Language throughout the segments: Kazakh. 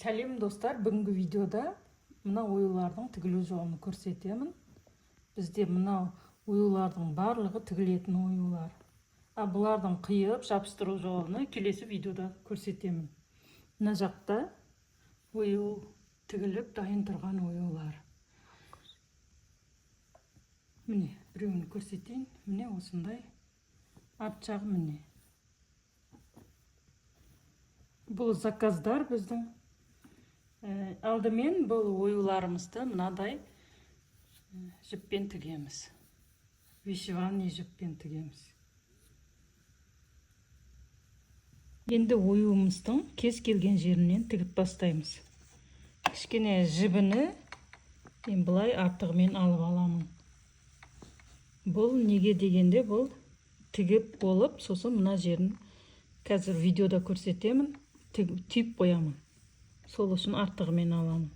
Сәлем достар, бүгінгі видеода мына оюлардың тігілу жолын көрсетемін. Бізде мына оюлардың барлығы тігілетін оюлар. Бұлардың қиып жабыстыру жолын келесі видеода көрсетемін. Мына жақта ою тігіліп дайын тұрған оюлар. Міне, біреуін көрсетейін. Міне осындай арт жағы міне. Бұл заказдар біздің. Алдымен бұл оюларымызды мынадай жіппен тігеміз. Вишиванный жіппен тігеміз. Енді оюымыздың кез келген жерінен тігіп бастаймыз. Кішкене жібіні мен бұлай артығымен алып аламын. Бұл неге дегенде бұл тігіп болып, сосын мына жерін қазір видеода көрсетемін, түйіп қоямын. Сол үшін артығымен аламын.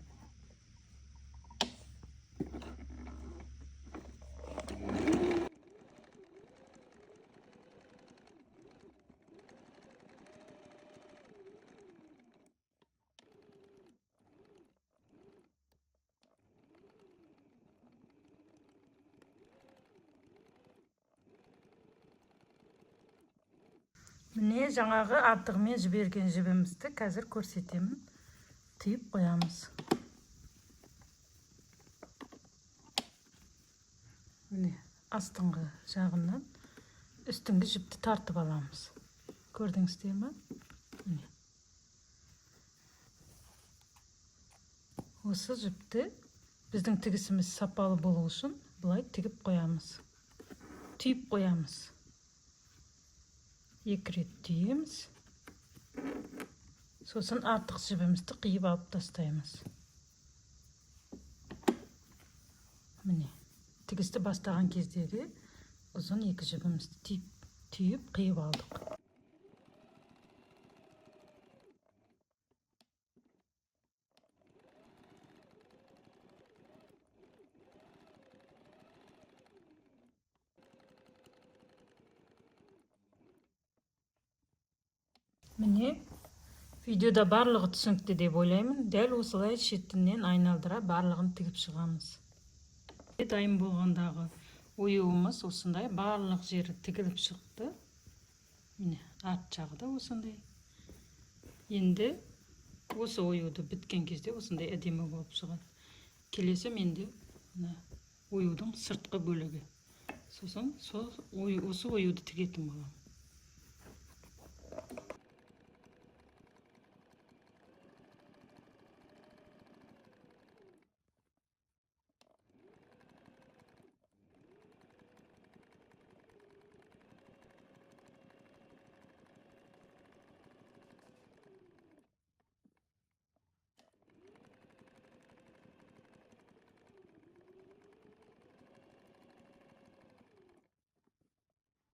Міне жаңағы артығымен жіберген жібімізді қазір көрсетемін. Түйіп қоямыз. Міне астыңғы жағынан үстіңгі жіпті тартып аламыз. Көрдіңіздер ме? Міне. Осы жіпті біздің тігісіміз сапалы болу үшін бұлай тігіп қоямыз. Түйіп қоямыз. Екі рет түйеміз. Сосын артық жібімізді қиып алып тастаймыз. Міне, тігісті бастаған кездегі ұзын екі жібімізді түйіп қиып алдық. Міне, видеода барлығы түсінікті деп ойлаймын. Дәл осылай шетінен айналдыра барлығын тігіп шығамыз. Дайын болғандағы оюымыз осындай барлық жері тігіліп шықты. Міне, арт жағы да осындай. Енді осы оюды біткен кезде осындай әдемі болып шығады. Келесі менде оюдың сыртқы бөлігі. Сосын осы оюды тігетін боламын.